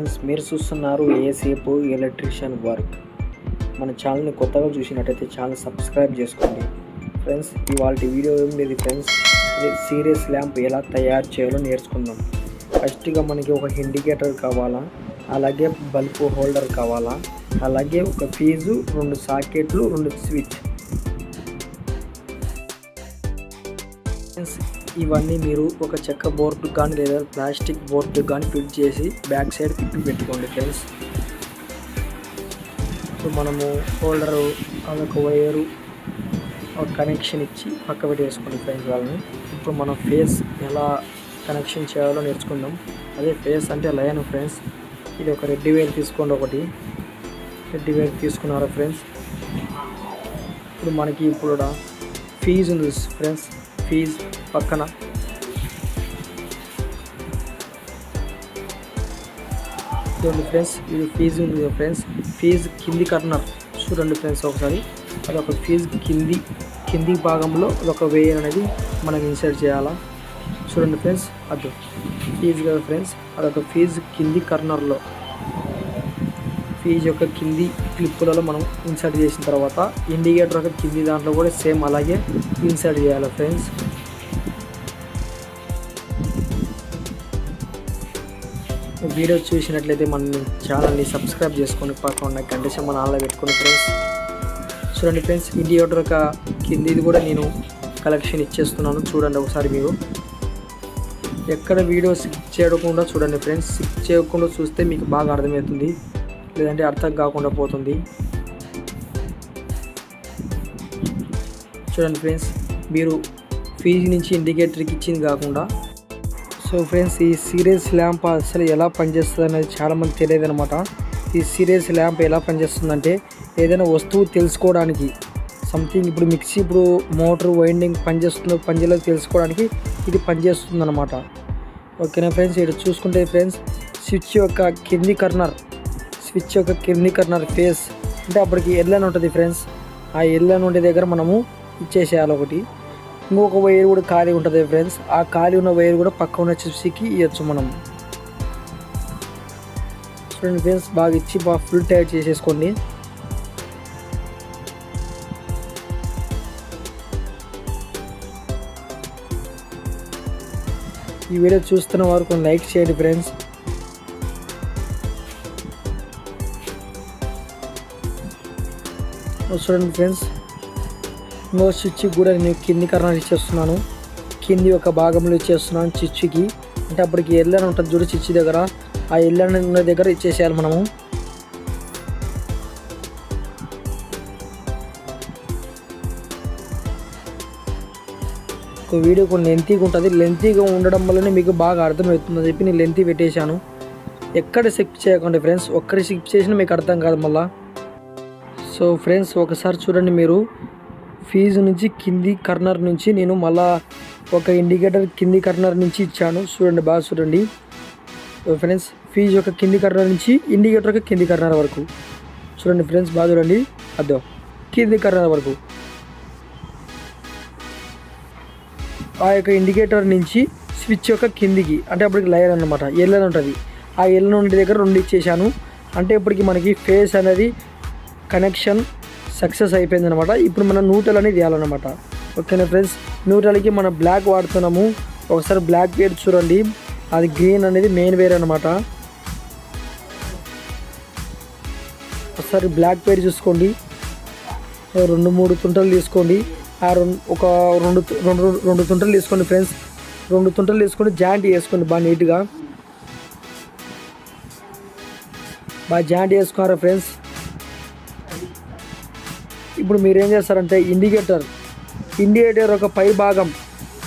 Friends, మీరు చూస్తున్నారు ఏసేపు electrician work. మన ఛానల్ని కొత్తగా చూసినట్టయితే ఛానల్ సబ్స్క్రైబ్ చేసుకోండి. ఫ్రెండ్స్, ఇవాళ వీడియో ఏం లేదు ఫ్రెండ్స్, సీరియస్ ల్యాంప్ ఎలా తయారు చేయాలో నేర్చుకుందాం. ఫస్ట్గా మనకి ఒక ఇండికేటర్ కావాలా, అలాగే బల్బ్ హోల్డర్ కావాలా, అలాగే ఒక ఫీజు, 2 సాకెట్లు, 2 స్విచ్. ఇవన్నీ మీరు ఒక చెక్క బోర్డు కానీ లేదా ప్లాస్టిక్ బోర్డు కానీ ఫిట్ చేసి బ్యాక్ సైడ్ తిప్పి పెట్టుకోండి ఫ్రెండ్స్. సో మనము హోల్డరు, అదొక వైరు, ఒక కనెక్షన్ ఇచ్చి పక్క పెట్టేసుకోండి ఫ్రెండ్స్ వాళ్ళని. ఇప్పుడు మనం ఫేస్ ఎలా కనెక్షన్ చేయాలో నేర్చుకుందాం. అదే ఫేస్ అంటే లైన్ ఫ్రెండ్స్. ఇది ఒక రెడ్ వైర్ తీసుకోండి, ఒకటి రెడ్ వైర్ తీసుకున్నారా ఫ్రెండ్స్. ఇప్పుడు మనకి ఇప్పుడు ఫీజ్ ఉంది ఫ్రెండ్స్, ఫీజ్ పక్కన చూడండి ఫ్రెండ్స్, ఇది ఫీజు ఉంది ఫ్రెండ్స్. ఫీజ్ కింది కార్నర్ చూడండి ఫ్రెండ్స్ ఒకసారి. అదొక ఫీజ్ కింది భాగంలో ఒక వేయర్ అనేది మనం ఇన్సర్ట్ చేయాలా చూడండి ఫ్రెండ్స్. అది ఫీజ్ కదా ఫ్రెండ్స్, అదొక ఫీజ్ కింది కార్నర్లో ఫీజ్ యొక్క కింది క్లిప్పులలో మనం ఇన్సర్ట్ చేసిన తర్వాత ఇండికేటర్ యొక్క కింది దాంట్లో కూడా సేమ్ అలాగే ఇన్సర్ట్ చేయాలి ఫ్రెండ్స్. వీడియో చూసినట్లయితే మన ఛానల్ని సబ్స్క్రైబ్ చేసుకొని పక్కన గంట మన ఆన్లో పెట్టుకుని ఫ్రెండ్స్. చూడండి ఫ్రెండ్స్, ఇండికేటర్ యొక్క కిందిది కూడా నేను కలెక్షన్ ఇచ్చేస్తున్నాను చూడండి ఒకసారి. మీరు ఎక్కడ వీడియో స్కిప్ చేయకుండా చూడండి ఫ్రెండ్స్. స్కిప్ చేయకుండా చూస్తే మీకు బాగా అర్థమవుతుంది, లేదంటే అర్థం కాకుండా పోతుంది. చూడండి ఫ్రెండ్స్, మీరు ఫీజు నుంచి ఇండికేటర్కి ఇచ్చింది కాకుండా. సో ఫ్రెండ్స్, ఈ సీరియస్ ల్యాంప్ అసలు ఎలా పనిచేస్తుంది అనేది చాలామంది తెలియదు అనమాట. ఈ సీరియస్ ల్యాంప్ ఎలా పనిచేస్తుందంటే ఏదైనా వస్తువు తెలుసుకోవడానికి, సంథింగ్ ఇప్పుడు మిక్సీ, ఇప్పుడు మోటార్ వైండింగ్ పనిచేస్తుందో పనిచేయలేదో తెలుసుకోవడానికి ఇది పనిచేస్తుంది అనమాట. ఓకేనా ఫ్రెండ్స్. ఇక్కడ చూసుకుంటే ఫ్రెండ్స్, స్విచ్ యొక్క కింది కార్నర్ ఫేస్ అంటే అప్పటికి ఎల్ అని ఉంటుంది ఫ్రెండ్స్. ఆ ఎల్ అని ఉండే దగ్గర మనము ఇచ్చేసేయాలి ఒకటి. ఇంకొక వైర్ కూడా ఖాళీ ఉంటుంది ఫ్రెండ్స్. ఆ ఖాళీ ఉన్న వైర్ కూడా పక్క ఉన్న చిప్స్కి ఇవ్వచ్చు మనం. చూడండి ఫ్రెండ్స్, బాగా ఇచ్చి బాగా ఫుల్ టైట్ చేసేసుకోండి. ఈ వీడియో చూస్తున్న వారు కొన్ని లైక్ చేయండి ఫ్రెండ్స్. చూడండి ఫ్రెండ్స్, ఇంకో స్విచ్ కూడా నేను కింది కర్నర్ ఇచ్చేస్తున్నాను, కింది ఒక భాగంలో ఇచ్చేస్తున్నాను స్విచ్కి. అంటే అప్పటికి ఎల్లని ఉంటుంది చూడు స్విచ్ దగ్గర, ఆ ఎల్లని ఉన్న దగ్గర ఇచ్చేసేయాలి మనము. ఒక వీడియో కొన్ని లెంతీగా ఉంటుంది, లెంతీగా ఉండడం వల్లనే మీకు బాగా అర్థమవుతుందని చెప్పి నేను లెంతీ పెట్టేశాను. ఎక్కడ స్కిప్ చేయకండి ఫ్రెండ్స్, ఒక్కరి స్కిప్ చేసినా మీకు అర్థం కాదు మళ్ళా. సో ఫ్రెండ్స్, ఒకసారి చూడండి, మీరు ఫీజు నుంచి కింది కార్నర్ నుంచి నేను మళ్ళా ఒక ఇండికేటర్ కింది కార్నర్ నుంచి ఇచ్చాను చూడండి, బాగా చూడండి ఫ్రెండ్స్. ఫీజు యొక్క కింది కార్నర్ నుంచి ఇండికేటర్ యొక్క కింది కార్నర్ వరకు చూడండి ఫ్రెండ్స్, బాగా చూడండి. అదో కింది కార్నర్ వరకు ఆ యొక్క ఇండికేటర్ నుంచి స్విచ్ యొక్క కిందికి, అంటే అప్పటికి లైన్ అనమాట, ఎల్ అని ఉంటుంది. ఆ ఎల్ నుండి దగ్గర 2 ఇచ్చేసాను. అంటే ఇప్పటికి మనకి ఫేస్ అనేది కనెక్షన్ సక్సెస్ అయిపోయింది అనమాట. ఇప్పుడు మనం న్యూట్రల్ అనేది వేయాలన్నమాట. ఓకేనా ఫ్రెండ్స్. న్యూట్రల్కి మనం బ్లాక్ వాడుతున్నాము. ఒకసారి బ్లాక్ వేర్ చూడండి, అది గ్రీన్ అనేది మెయిన్ వేర్ అనమాట. ఒకసారి బ్లాక్ వేర్ చూసుకోండి, 2-3 తుంటలు తీసుకోండి. ఆ రెండు తుంటలు తీసుకోండి ఫ్రెండ్స్. 2 తుంటలు తీసుకొని జాయింట్ వేసుకోండి బాగా నీట్గా. బాగా జాయింట్ వేసుకున్నారా ఫ్రెండ్స్. ఇప్పుడు మీరు ఏం చేస్తారంటే ఇండికేటర్ ఒక పై భాగం,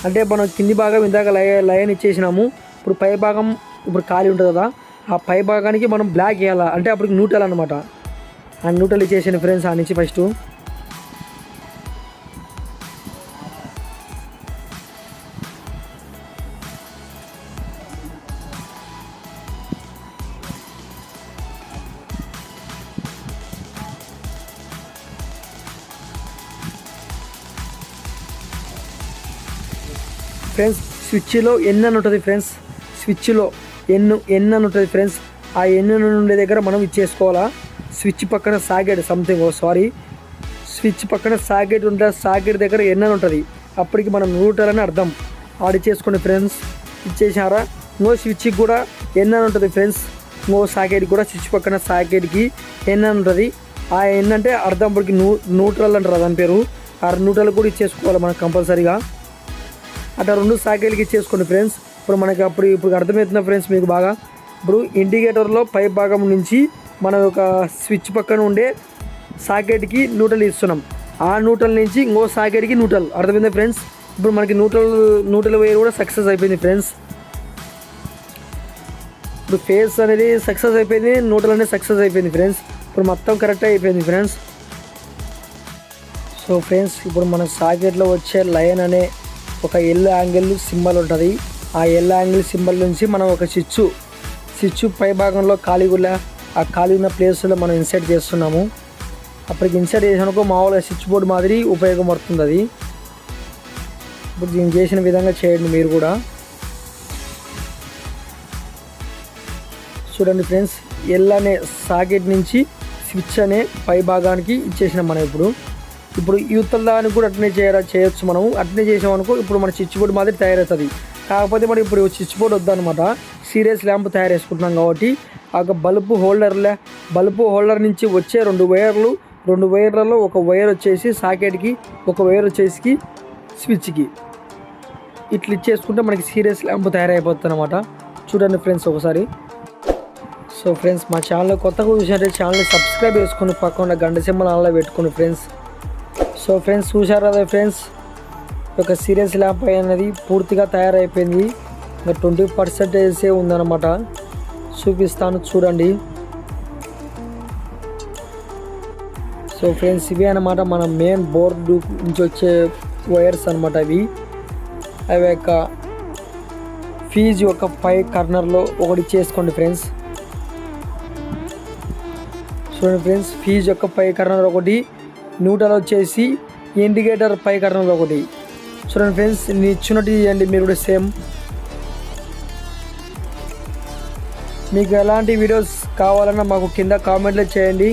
అంటే మనం కింది భాగం ఇందాక లైన్ ఇచ్చేసినాము. ఇప్పుడు పై భాగం ఇప్పుడు ఖాళీ ఉంటుంది కదా, ఆ పై భాగానికి మనం బ్లాక్ వేయాలి. అంటే అప్పటికి న్యూట్రల్ అనమాట. ఆ న్యూట్రల్ ఇచ్చేసాను ఫ్రెండ్స్ ఆ నుంచి ఫస్ట్. ఫ్రెండ్స్, స్విచ్లో ఎన్ అని ఉంటుంది ఫ్రెండ్స్. స్విచ్లో ఎన్ అని ఉంటుంది ఫ్రెండ్స్. ఆ ఎన్ ఉండే దగ్గర మనం ఇచ్చేసుకోవాలా. స్విచ్ పక్కన సాకెట్ స్విచ్ పక్కన సాకెట్ ఉంటుంది. సాకెట్ దగ్గర ఎన్ అని ఉంటుంది. అప్పటికి మనం న్యూట్రల్ అని అర్థం. చేసుకోండి ఫ్రెండ్స్. ఇచ్చేసారా. ఇంకో స్విచ్కి కూడా ఎన్ అని ఉంటుంది ఫ్రెండ్స్. ఇంకో సాకెట్ కూడా స్విచ్ పక్కన సాకెట్కి ఎన్ అని ఉంటుంది. ఆ ఎన్ అంటే అర్థం అప్పటికి న్యూట్రల్ అంటారు దాని పేరు. ఆ న్యూట్రల్ కూడా ఇచ్చేసుకోవాలి మనం కంపల్సరీగా. అట్లా 2 సాకెట్కి ఇచ్చేసుకోండి ఫ్రెండ్స్. ఇప్పుడు మనకి ఇప్పుడు అర్థమవుతుంది ఫ్రెండ్స్ మీకు బాగా. ఇప్పుడు ఇండికేటర్లో పై భాగం నుంచి మనం ఒక స్విచ్ పక్కన ఉండే సాకెట్కి న్యూట్రల్ ఇస్తున్నాం. ఆ న్యూట్రల్ నుంచి ఇంకో సాకెట్కి న్యూట్రల్. అర్థమైందా ఫ్రెండ్స్. ఇప్పుడు మనకి న్యూట్రల్ వైర్ కూడా సక్సెస్ అయిపోయింది ఫ్రెండ్స్. ఇప్పుడు ఫేస్ అనేది సక్సెస్ అయిపోయింది, న్యూట్రల్ అనేది సక్సెస్ అయిపోయింది ఫ్రెండ్స్. ఇప్పుడు మొత్తం కరెక్ట్ అయిపోయింది ఫ్రెండ్స్. సో ఫ్రెండ్స్, ఇప్పుడు మన సాకెట్లో వచ్చే లైన్ అనే ఒక ఎల్ యాంగిల్ సింబల్ ఉంటుంది. ఆ ఎల్ యాంగిల్ సింబల్ నుంచి మనం ఒక స్విచ్ పై భాగంలో ఖాళీ ఉన్న ప్లేస్లో మనం ఇన్సర్ట్ చేస్తున్నాము. అప్పటికి ఇన్సర్ట్ చేసినప్పుడు మామూలుగా స్విచ్ బోర్డు మాదిరి ఉపయోగపడుతుంది అది. ఇప్పుడు దీన్ని చేసిన విధంగా చేయండి మీరు కూడా. చూడండి ఫ్రెండ్స్, ఎల్ అనే సాకెట్ నుంచి స్విచ్ అనే పై భాగానికి ఇచ్చేసినాం మనం. ఇప్పుడు యూతల దానికి కూడా అట్నే చేయొచ్చు మనం. అట్నే చేసామనుకో ఇప్పుడు మన స్విచ్ బోర్డు మాదిరి తయారవుతుంది. కాకపోతే మనం ఇప్పుడు స్విచ్ బోర్డు వద్దనమాట. సీరియస్ ల్యాంప్ తయారు చేసుకుంటున్నాం కాబట్టి ఆ బల్బు హోల్డర్ నుంచి వచ్చే 2 వైర్లలో ఒక వైర్ వచ్చేసి సాకెట్కి, ఒక వైర్ వచ్చేసి స్విచ్కి ఇట్లా ఇచ్చేసుకుంటే మనకి సీరియస్ ల్యాంప్ తయారైపోతుంది అనమాట. చూడండి ఫ్రెండ్స్ ఒకసారి. సో ఫ్రెండ్స్, మా ఛానల్ కొత్తగా చూసినట్టే ఛానల్ని సబ్స్క్రైబ్ చేసుకుని పక్కన గంట సింబల్ ఆన్లో పెట్టుకోండి ఫ్రెండ్స్. సో ఫ్రెండ్స్, చూశారు కదా ఫ్రెండ్స్, ఒక సీరియస్ ల్యాంప్ అనేది పూర్తిగా తయారైపోయింది. ఇంకా 20% ఉందన్నమాట. చూపిస్తాను చూడండి. సో ఫ్రెండ్స్, ఇవే అన్నమాట మన మెయిన్ బోర్డు నుంచి వచ్చే వైర్స్ అనమాట. అవి యొక్క ఫీజ్ ఒక పై కార్నర్లో ఒకటి చేసుకోండి ఫ్రెండ్స్. చూడండి ఫ్రెండ్స్, ఫీజ్ యొక్క పై కార్నర్ ఒకటి, న్యూట్రల్ వచ్చేసి ఇండికేటర్ పై కార్నర్ ఒకటి. చూడండి ఫ్రెండ్స్, నేను ఇచ్చినట్టు చేయండి మీరు కూడా సేమ్. మీకు ఎలాంటి వీడియోస్ కావాలన్నా మాకు కింద కామెంట్లో చేయండి,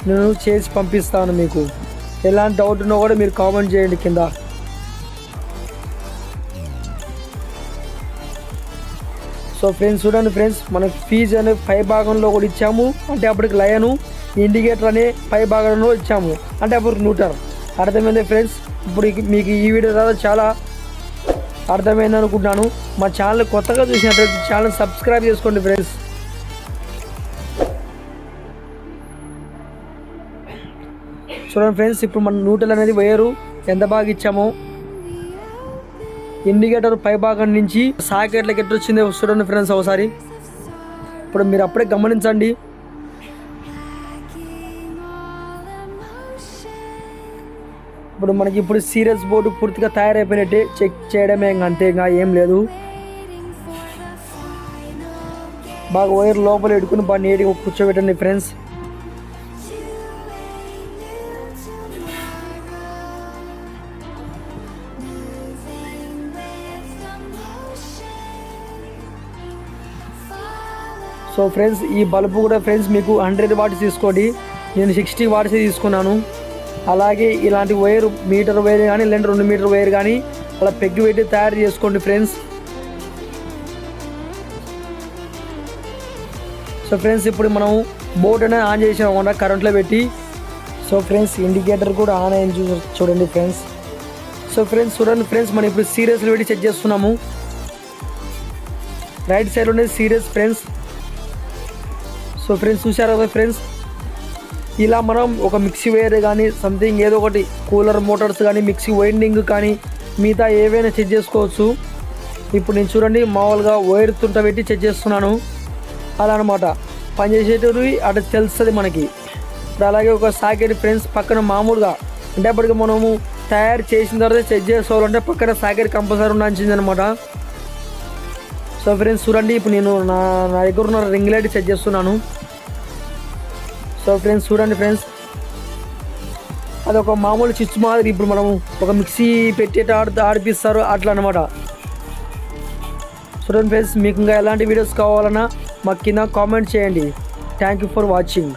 నేను చేసి పంపిస్తాను. మీకు ఎలాంటి డౌట్ ఉన్నా కూడా మీరు కామెంట్ చేయండి కింద. సో ఫ్రెండ్స్, చూడండి ఫ్రెండ్స్, మనకి ఫీజ్ అనే పై భాగంలో కూడా ఇచ్చాము, అంటే అప్పటికి లయను. ఇండికేటర్ అనే పై భాగంలో ఇచ్చాము, అంటే అప్పుడు న్యూట్రల్. అర్థమైంది ఫ్రెండ్స్. ఇప్పుడు మీకు ఈ వీడియో ద్వారా చాలా అర్థమైంది అనుకుంటున్నాను. మా ఛానల్ కొత్తగా చూసినట్లయితే ఛానల్ సబ్స్క్రైబ్ చేసుకోండి ఫ్రెండ్స్. చూడండి ఫ్రెండ్స్, ఇప్పుడు మన న్యూట్రల్ అనేది వైరు ఎంత బాగా ఇచ్చామో, ఇండికేటర్ పై భాగం నుంచి సాకెట్లకి ఎట్లా వచ్చిందో చూడండి ఫ్రెండ్స్ ఒకసారి. ఇప్పుడు మీరు అప్పుడే గమనించండి. ఇప్పుడు మనకి ఇప్పుడు సీరియస్ బోర్డు పూర్తిగా తయారైపోయినట్టే. చెక్ చేయడమే, అంతే, ఇంకా ఏం లేదు. బాగా వైర్ లోపల పెట్టుకుని బాగా నీట్గా కూర్చోబెట్టండి ఫ్రెండ్స్. సో ఫ్రెండ్స్, ఈ బల్బు కూడా ఫ్రెండ్స్ మీకు 100 వాట్స్ తీసుకోండి. నేను 60 వాట్స్ తీసుకున్నాను. అలాగే ఇలాంటి వైర్, మీటర్ వైర్ కానీ లేదంటే 2 మీటర్ వైర్ కానీ అలా పెగ్గి పెట్టి తయారు చేసుకోండి ఫ్రెండ్స్. సో ఫ్రెండ్స్, ఇప్పుడు మనం బోర్డు అనేది ఆన్ చేసామన్నమాట కరెంట్లో పెట్టి. సో ఫ్రెండ్స్, ఇండికేటర్ కూడా ఆన్ అయ్యి చూడండి ఫ్రెండ్స్. సో ఫ్రెండ్స్, చూడండి ఫ్రెండ్స్, మనం ఇప్పుడు సీరియస్లో పెట్టి చెక్ చేస్తున్నాము. రైట్ సైడ్ ఉండేది సీరియస్ ఫ్రెండ్స్. సో ఫ్రెండ్స్, చూసారా కదా ఫ్రెండ్స్, ఇలా మనం ఒక మిక్సీ వైర్ కానీ సంథింగ్ ఏదో ఒకటి, కూలర్ మోటార్స్ కానీ, మిక్సీ వైండింగ్ కానీ, మిగతా ఏవైనా చెక్ చేసుకోవచ్చు. ఇప్పుడు నేను చూడండి మామూలుగా వైర్ తుంట పెట్టి చెక్ చేస్తున్నాను. అలా అనమాట పనిచేసేటివి అటు తెలుస్తుంది మనకి. ఇప్పుడు అలాగే ఒక సాకెట్ ఫ్రెండ్స్ పక్కన మామూలుగా, అంటే అప్పటికి మనము తయారు చేసిన తర్వాత చెక్ చేసుకోవాలంటే పక్కన సాకెట్ కంపల్సరీ ఉండాల్సింది అనమాట. సో ఫ్రెండ్స్, చూడండి ఇప్పుడు నేను నా దగ్గర ఉన్న రింగ్ లైట్ చెక్ చేస్తున్నాను. సో ఫ్రెండ్స్, చూడండి ఫ్రెండ్స్, అది ఒక మామూలు స్విచ్ మాదిరి. ఇప్పుడు మనం ఒక మిక్సీ పెట్టేట ఆడిపిస్తారు అట్లా అనమాట. చూడండి ఫ్రెండ్స్, మీకు ఇంకా ఎలాంటి వీడియోస్ కావాలన్నా మాకు కింద కామెంట్ చేయండి. Thank you for watching.